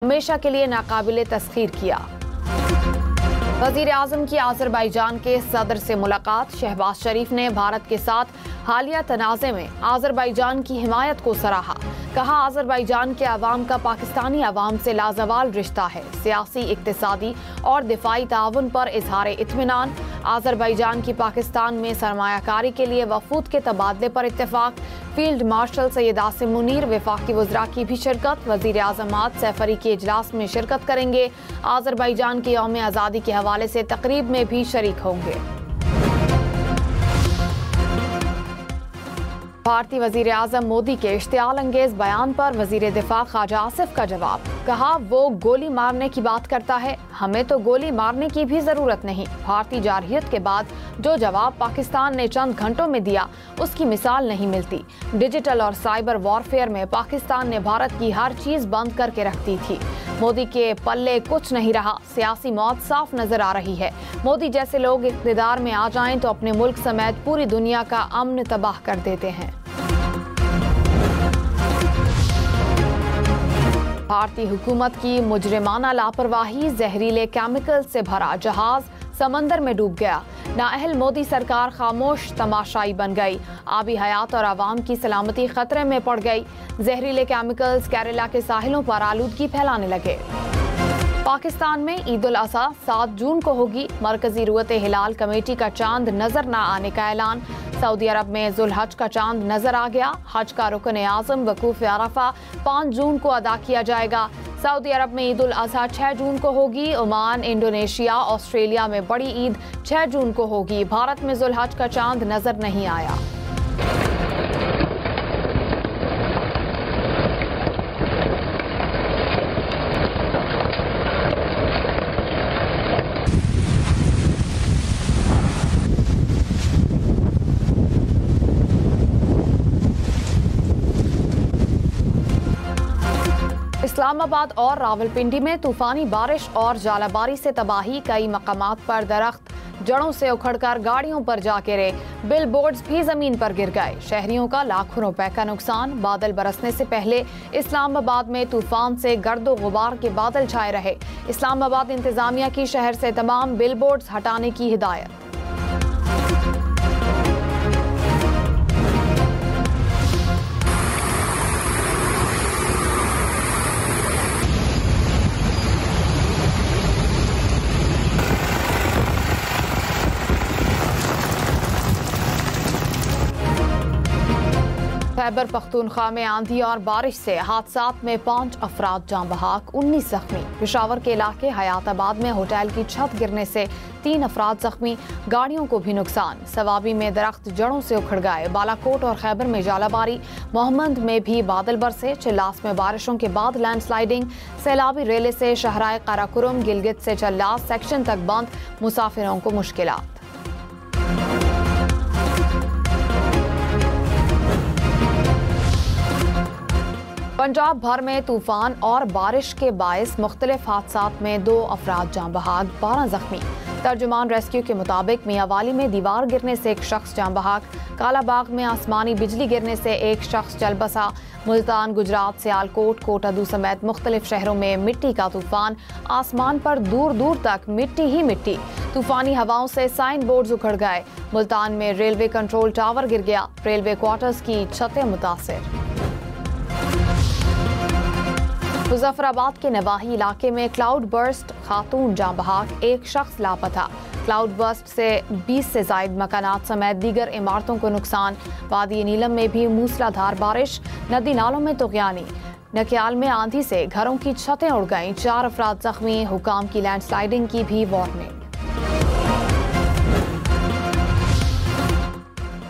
हमेशा के लिए नाकाबिले तस्खीर किया। वजीर आजम की आज़रबाईजान के सदर से मुलाकात। शहबाज शरीफ ने भारत के साथ हालिया तनाज़े में आज़रबाईजान की हिमायत को सराहा। कहा, आज़रबाईजान के अवाम का पाकिस्तानी अवाम से लाजवाल रिश्ता है। सियासी, इक्तिसादी और दिफाई ताउन पर इजहार इत्मीनान। आज़रबाईजान की पाकिस्तान में सरमायाकारी के लिए वफूद के तबादले पर इत्तेफाक। फील्ड मार्शल सैयद आसिम मुनीर वफाकी वज़रा की भी शिरकत। वज़ीर आज़म आद सैफरी के इजलास में शिरकत करेंगे। आज़रबाईजान के यौम आज़ादी के हवाले से तकरीब में भी शरीक होंगे। भारतीय वजीर आजम मोदी के इश्तियाल अंगेज बयान पर वजीर दिफा ख्वाजा आसिफ का जवाब। कहा, वो गोली मारने की बात करता है, हमें तो गोली मारने की भी जरूरत नहीं। भारतीय जारहियत के बाद जो जवाब पाकिस्तान ने चंद घंटों में दिया, उसकी मिसाल नहीं मिलती। डिजिटल और साइबर वॉरफेयर में पाकिस्तान ने भारत की हर चीज बंद करके रख दी थी। मोदी के पल्ले कुछ नहीं रहा। सियासी मौत साफ नजर आ रही है। मोदी जैसे लोग इक़्तिदार में आ जाएं तो अपने मुल्क समेत पूरी दुनिया का अमन तबाह कर देते हैं। भारतीय हुकूमत की मुजरिमाना लापरवाही। जहरीले केमिकल से भरा जहाज समंदर में डूब गया। नाअहल मोदी सरकार खामोश तमाशाई बन गई। आबी हयात और आवाम की सलामती खतरे में पड़ गई। जहरीले केमिकल्स केरला के साहिलों पर आलूदगी फैलाने लगे। पाकिस्तान में ईद उल अज़हा 7 जून को होगी। मरकजी रुयत हिलाल कमेटी का चांद नजर न आने का ऐलान। सऊदी अरब में जुल हज का चांद नजर आ गया। हज का रुकन आज़म वकूफ अरफा 5 जून को अदा किया जाएगा। सऊदी अरब में ईद उल अज़हा 6 जून को होगी। ओमान, इंडोनेशिया, ऑस्ट्रेलिया में बड़ी ईद 6 जून को होगी। भारत में जुल हज का चांद नजर नहीं आया। इस्लामाबाद और रावलपिंडी में तूफानी बारिश और जालाबारी से तबाही। कई मकामात पर दरख्त जड़ों से उखड़कर गाड़ियों पर जा गिरे। बिल बोर्ड्स भी जमीन पर गिर गए। शहरियों का लाखों रुपए का नुकसान। बादल बरसने से पहले इस्लामाबाद में तूफान से गर्दो गुबार के बादल छाए रहे। इस्लामाबाद इंतजामिया की शहर से तमाम बिल बोर्ड्स हटाने की हिदायत। खैबर पख्तूनख्वा में आंधी और बारिश से हादसात में 5 अफराद जाँ बहक, 19 जख्मी। पेशावर के इलाके हयाताबाद में होटल की छत गिरने से 3 अफराद जख्मी। गाड़ियों को भी नुकसान। सवाबी में दरख्त जड़ों से उखड़ गए। बालाकोट और खैबर में जालाबारी। मोहम्मद में भी बादल बरसे। चिल्लास में बारिशों के बाद लैंडस्लाइडिंग। सैलाबी रेले से शहराए काराकुरम, गिलगित से चिल्लास सेक्शन तक बंद। मुसाफिरों को मुश्किलात। पंजाब भर में तूफान और बारिश के बायस मुख्तलिफ हादसात में 2 अफराद जाँ बहक, 12 जख्मी। तर्जुमान रेस्क्यू के मुताबिक मियांवाली में दीवार गिरने से 1 शख्स जाँ बहक। कालाबाग में आसमानी बिजली गिरने से 1 शख्स जल बसा। मुल्तान, गुजरात, सियालकोट, कोटादू समेत मुख्तलिफ शहरों में मिट्टी का तूफान। आसमान पर दूर दूर तक मिट्टी ही मिट्टी। तूफानी हवाओं से साइन बोर्ड्स उखड़ गए। मुल्तान में रेलवे कंट्रोल टावर गिर गया। रेलवे क्वार्टर्स की छतें मुतासिर। मुजफ्फराबाद के नवाही इलाके में क्लाउड बर्स्ट, खातून जाँ बहक, 1 शख्स लापता। क्लाउड बर्स्ट से 20 से जायद मकानात समेत दीगर इमारतों को नुकसान। वादी नीलम में भी मूसलाधार बारिश। नदी नालों में तुग़यानी। नकियाल में आंधी से घरों की छतें उड़ गईं। 4 अफराद जख्मी। हुकाम की लैंडस्लाइडिंग की भी वार्निंग।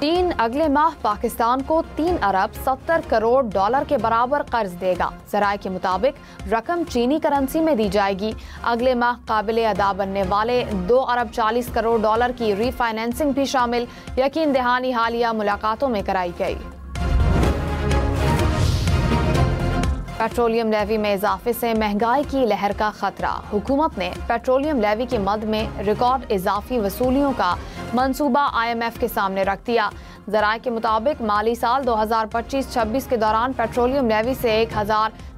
चीन अगले माह पाकिस्तान को 3 अरब 70 करोड़ डॉलर के बराबर कर्ज देगा। ज़राए के मुताबिक रकम चीनी करेंसी में दी जाएगी। अगले माह काबिल अदा बनने वाले 2 अरब 40 करोड़ डॉलर की रीफाइनेंसिंग भी शामिल। यकीन दहानी हालिया मुलाकातों में कराई गई। पेट्रोलियम लेवी में इजाफे से महंगाई की लहर का खतरा। हुकूमत ने पेट्रोलियम लेवी के मद में रिकॉर्ड इजाफी वसूलियों का मंसूबा IMF के सामने रख दिया। ज़राए के मुताबिक माली साल 2025-26 के दौरान पेट्रोलियम लेवी से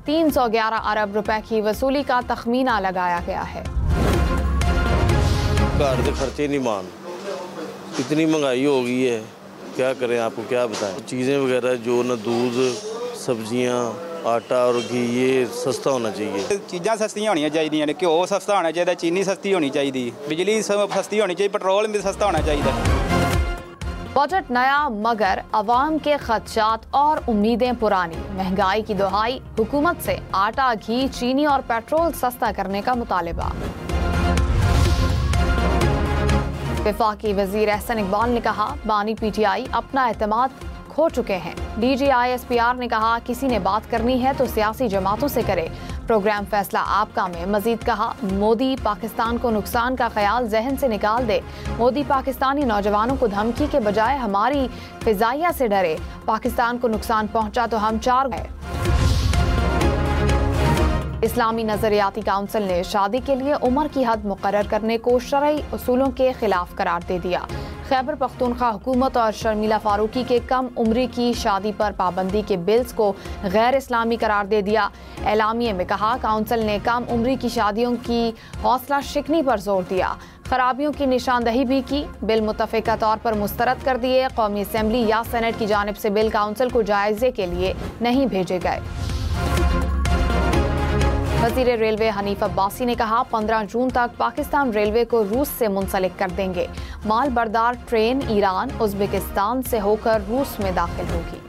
311 अरब रुपए की वसूली का तखमीना लगाया गया है। घर के खर्चे नहीं मान, इतनी महंगाई हो गई है, क्या करें, आपको क्या बताएं। चीज़ें वगैरह जो ना दूध, सब्जियां, आटा और घी ये सस्ता होना चाहिए। चीज़ां सस्तियां होनी चाहिए ने, घ्यो सस्ता होना चाहिए, चीनी सस्ती होनी चाहिए, बिजली सस्ती होनी चाहिए, पेट्रोल भी सस्ता होना चाहिए। बजट नया मगर अवाम के खदशात और उम्मीदें पुरानी। महंगाई की दुहाई, हुकूमत से आटा, घी, चीनी और पेट्रोल सस्ता करने का मुतालिबा। वफाकी वजीर एहसन इकबाल ने कहा, बानी PTI अपना एतमाद खो चुके हैं। DG ISPR ने कहा, किसी ने बात करनी है तो सियासी जमातों से करे। प्रोग्राम फैसला आपका में मजीद कहा, मोदी पाकिस्तान को नुकसान का ख्याल जहन से निकाल दे। मोदी पाकिस्तानी नौजवानों को धमकी के बजाय हमारी फिजाइया से डरे। पाकिस्तान को नुकसान पहुंचा तो हम चार गए। इस्लामी नजरियाती काउंसिल ने शादी के लिए उम्र की हद मुकर्रर करने को शरई उसूलों के खिलाफ करार दे दिया। खैबर पख्तूनख्वा हुकूमत और शर्मिला फारूकी के कम उम्री की शादी पर पाबंदी के बिल्स को गैर इस्लामी करार दे दिया। एलामिये में कहा, काउंसिल ने कम उम्री की शादियों की हौसला शिकनी पर जोर दिया। खराबियों की निशानदही भी की। बिल मुतफ़िका तौर पर मुस्तरद कर दिए। कौमी असम्बली या सेनेट की जानिब से बिल काउंसिल को जायजे के लिए नहीं भेजे गए। वज़ीर रेलवे हनीफ अब्बासी ने कहा, 15 जून तक पाकिस्तान रेलवे को रूस से मुंसलिक कर देंगे। माल बरदार ट्रेन ईरान, उज़्बेकिस्तान से होकर रूस में दाखिल होगी।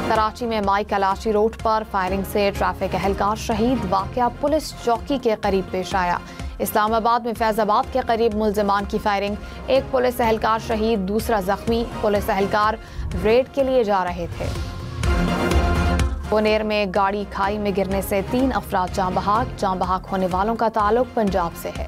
कराची में माई कलाची रोड पर फायरिंग से ट्रैफिक एहलकार शहीद। वाक़या पुलिस चौकी के करीब पेश आया। इस्लामाबाद में फैजाबाद के करीब मुल्जिमान की फायरिंग, एक पुलिस एहलकार शहीद, दूसरा जख्मी। पुलिस एहलकार रेड के लिए जा रहे थे। पुनेर में गाड़ी खाई में गिरने से 3 अफराद जाँ बहक होने वालों का ताल्लुक पंजाब से है।